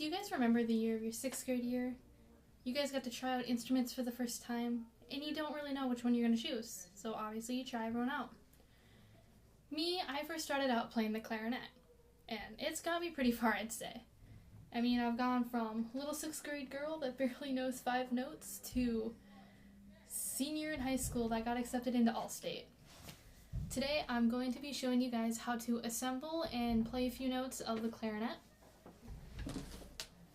you guys remember the year of your 6th grade year? You guys got to try out instruments for the first time, and you don't really know which one you're going to choose, so obviously you try everyone out. Me, I first started out playing the clarinet, and it's got me pretty far, I'd say. I mean, I've gone from little 6th grade girl that barely knows 5 notes to senior in high school that got accepted into All-State. Today, I'm going to be showing you guys how to assemble and play a few notes of the clarinet.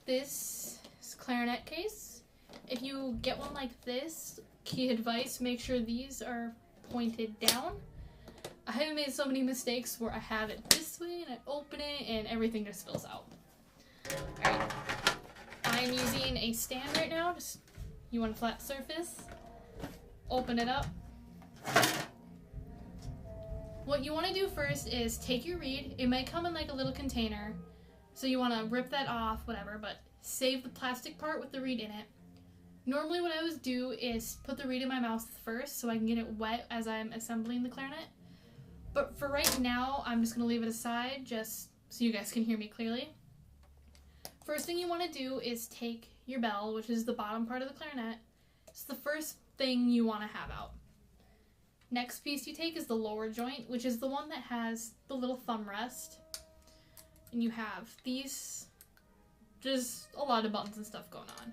This is clarinet case. If you get one like this, key advice, make sure these are pointed down. I have made so many mistakes where I have it this way and I open it and everything just spills out. Alright, I'm using a stand right now. You want a flat surface. Open it up. What you want to do first is take your reed. It might come in like a little container, so you want to rip that off, whatever, but save the plastic part with the reed in it. Normally what I always do is put the reed in my mouth first so I can get it wet as I'm assembling the clarinet. But for right now, I'm just going to leave it aside just so you guys can hear me clearly. First thing you want to do is take your bell, which is the bottom part of the clarinet. It's the first thing you want to have out. Next piece you take is the lower joint, which is the one that has the little thumb rest. And you have these, just a lot of buttons and stuff going on.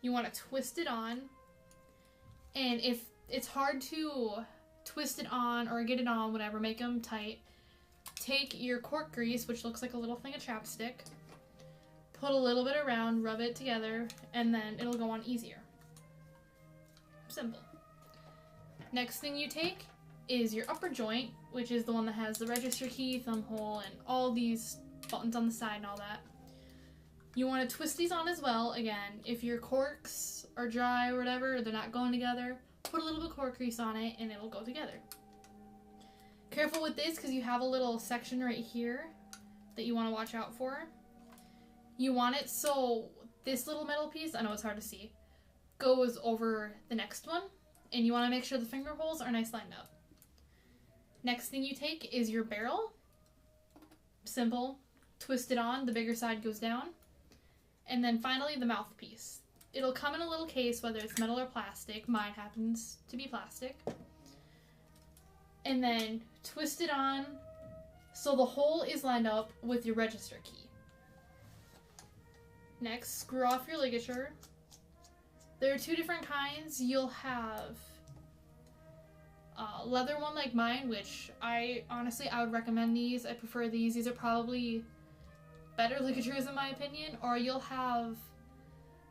You want to twist it on, and if it's hard to twist it on or get it on, whatever, make them tight, take your cork grease, which looks like a little thing of chapstick, put a little bit around, rub it together, and then it'll go on easier. Simple. Next thing you take is your upper joint, which is the one that has the register key, thumb hole, and all these buttons on the side and all that. You want to twist these on as well. Again, if your corks are dry or whatever, or they're not going together, put a little bit of cork grease on it and it'll go together. Careful with this because you have a little section right here that you want to watch out for. You want it so this little metal piece, I know it's hard to see, goes over the next one, and you want to make sure the finger holes are nice lined up. Next thing you take is your barrel. Simple. Twist it on, the bigger side goes down. And then finally the mouthpiece. It'll come in a little case, whether it's metal or plastic. Mine happens to be plastic. And then twist it on so the hole is lined up with your register key. Next, screw off your ligature. There are 2 different kinds. You'll have a leather one like mine, which I would recommend these. I prefer these. These are probably better ligatures in my opinion. Or you'll have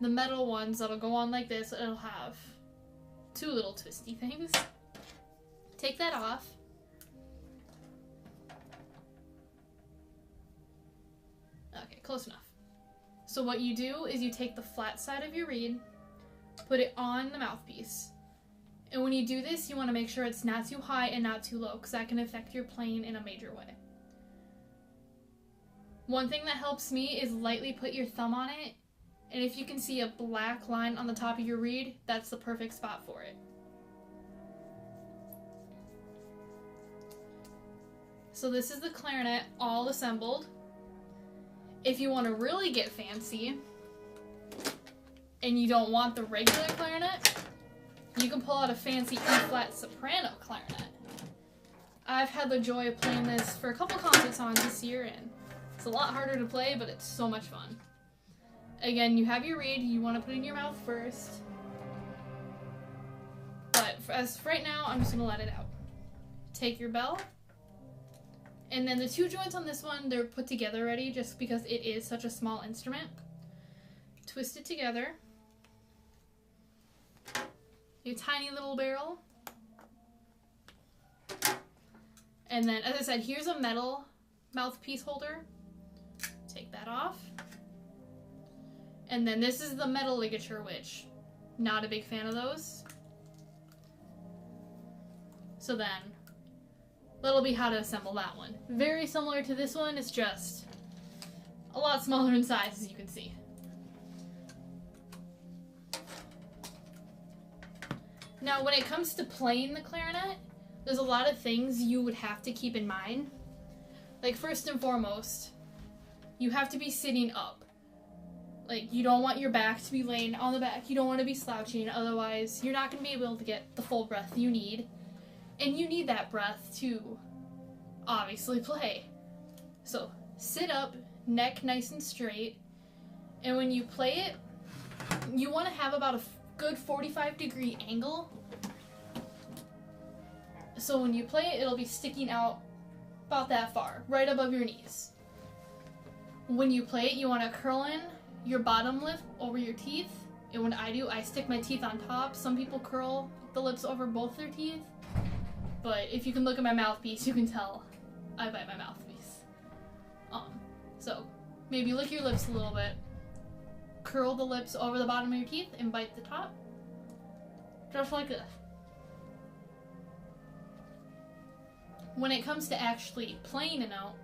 the metal ones that'll go on like this. It'll have 2 little twisty things. Take that off. Okay, close enough. So what you do is you take the flat side of your reed, put it on the mouthpiece. And when you do this, you want to make sure it's not too high and not too low, because that can affect your playing in a major way. One thing that helps me is lightly put your thumb on it, and if you can see a black line on the top of your reed, that's the perfect spot for it. So this is the clarinet all assembled. If you want to really get fancy, and you don't want the regular clarinet, you can pull out a fancy E-flat soprano clarinet. I've had the joy of playing this for a couple concert songs this year, and it's a lot harder to play, but it's so much fun. Again, you have your reed, you want to put it in your mouth first. But as for right now, I'm just going to let it out. Take your bell. And then the 2 joints on this one, they're put together already just because it is such a small instrument. Twist it together. Your tiny little barrel. And then, as I said, here's a metal mouthpiece holder. Take that off. And then this is the metal ligature, which, not a big fan of those. So then, that'll be how to assemble that one. Very similar to this one, it's just a lot smaller in size, as you can see. Now, when it comes to playing the clarinet, there's a lot of things you would have to keep in mind. Like, first and foremost, you have to be sitting up. Like, you don't want your back to be laying on the back. You don't want to be slouching, otherwise you're not going to be able to get the full breath you need. And you need that breath to obviously play. So, sit up, neck nice and straight, and when you play it, you want to have about a good 45-degree angle. So when you play it, it'll be sticking out about that far, right above your knees. When you play it, you want to curl in your bottom lip over your teeth. And when I do, I stick my teeth on top. Some people curl the lips over both their teeth. But if you can look at my mouthpiece, you can tell I bite my mouthpiece. So maybe lick your lips a little bit. Curl the lips over the bottom of your teeth and bite the top. Just like this. When it comes to actually playing a note,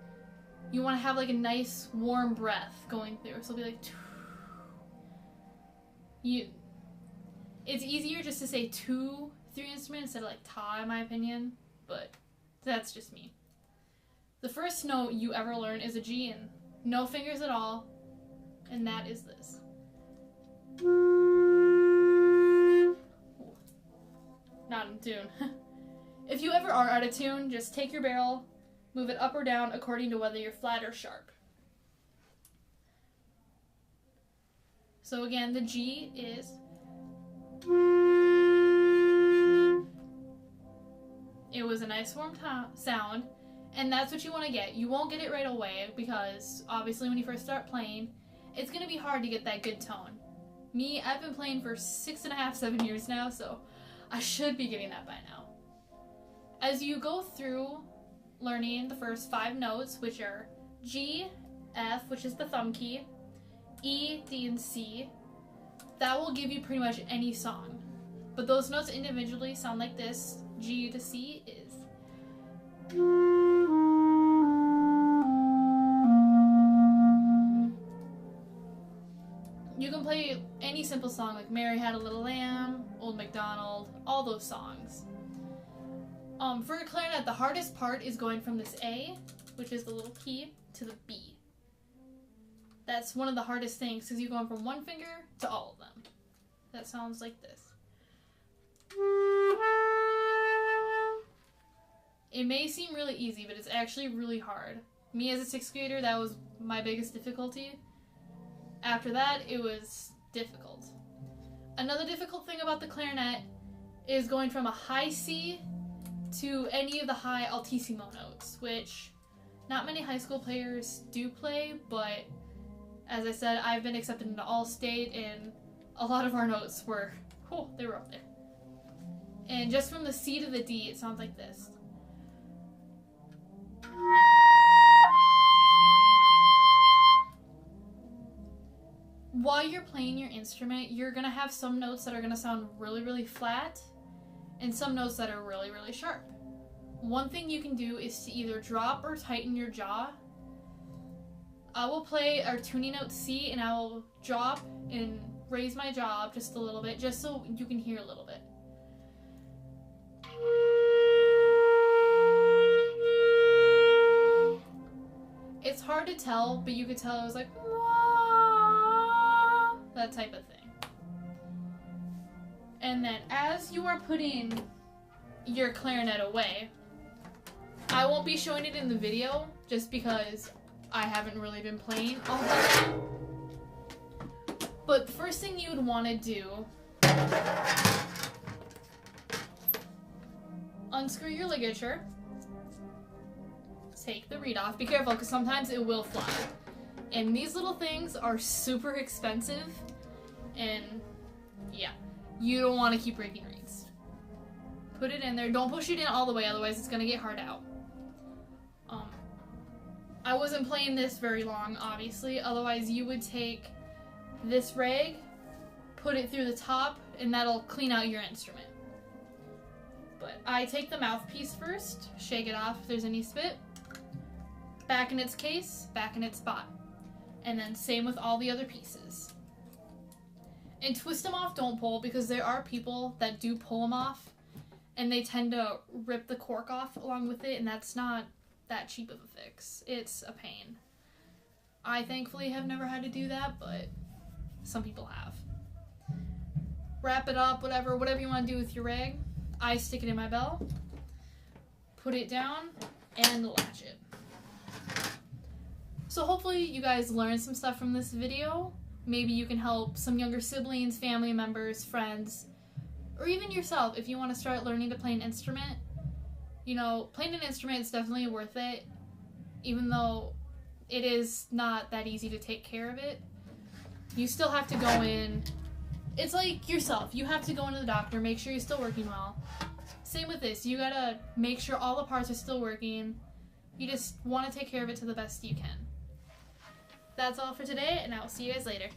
you want to have like a nice warm breath going through. So it'll be like, it's easier just to say two through your instrument instead of like ta, in my opinion, but that's just me. The first note you ever learn is a G, and no fingers at all, and that is this. Not in tune. If you ever are out of tune, just take your barrel, move it up or down according to whether you're flat or sharp. So again, the G is. It was a nice warm sound, and that's what you want to get. You won't get it right away because obviously when you first start playing, it's going to be hard to get that good tone. Me, I've been playing for 6.5, 7 years now, so I should be getting that by now. As you go through learning the first 5 notes, which are G, F, which is the thumb key, E, D, and C, that will give you pretty much any song. But those notes individually sound like this. G to C is. You can play any simple song like Mary Had a Little Lamb, Old MacDonald, all those songs. For a clarinet, the hardest part is going from this A, which is the little key, to the B. That's one of the hardest things because you're going from one finger to all of them. That sounds like this. It may seem really easy, but it's actually really hard. Me as a 6th grader, that was my biggest difficulty. After that, it was difficult. Another difficult thing about the clarinet is going from a high C to any of the high altissimo notes, which not many high school players do play, but as I said, I've been accepted into All-State, and a lot of our notes were, they were up there. And just from the C to the D, it sounds like this. While you're playing your instrument, you're going to have some notes that are going to sound really, really flat, and some notes that are really, really sharp. One thing you can do is to either drop or tighten your jaw. I will play our tuning note C, and I will drop and raise my jaw up just a little bit, just so you can hear a little bit. It's hard to tell, but you could tell it was like, wah, that type of thing. And then as you are putting your clarinet away, I won't be showing it in the video just because I haven't really been playing all that long. But the first thing you would want to do, unscrew your ligature, take the reed off. Be careful because sometimes it will fly. And these little things are super expensive, and yeah, you don't want to keep breaking reeds. Put it in there. Don't push it in all the way, otherwise it's going to get hard out. I wasn't playing this very long, obviously, otherwise you would take this rag, put it through the top, and that'll clean out your instrument. But I take the mouthpiece first, shake it off if there's any spit, back in its case, back in its spot. And then same with all the other pieces. And twist them off, don't pull, because there are people that do pull them off, and they tend to rip the cork off along with it, and that's not that cheap of a fix. It's a pain. I thankfully have never had to do that, but some people have. Wrap it up, whatever you want to do with your rig. I stick it in my bell, put it down, and latch it. So hopefully you guys learned some stuff from this video. Maybe you can help some younger siblings, family members, friends, or even yourself if you want to start learning to play an instrument. You know, playing an instrument is definitely worth it, even though it is not that easy to take care of it. You still have to go in. It's like yourself. You have to go into the doctor, make sure you're still working well. Same with this. You gotta make sure all the parts are still working. You just want to take care of it to the best you can. That's all for today, and I will see you guys later.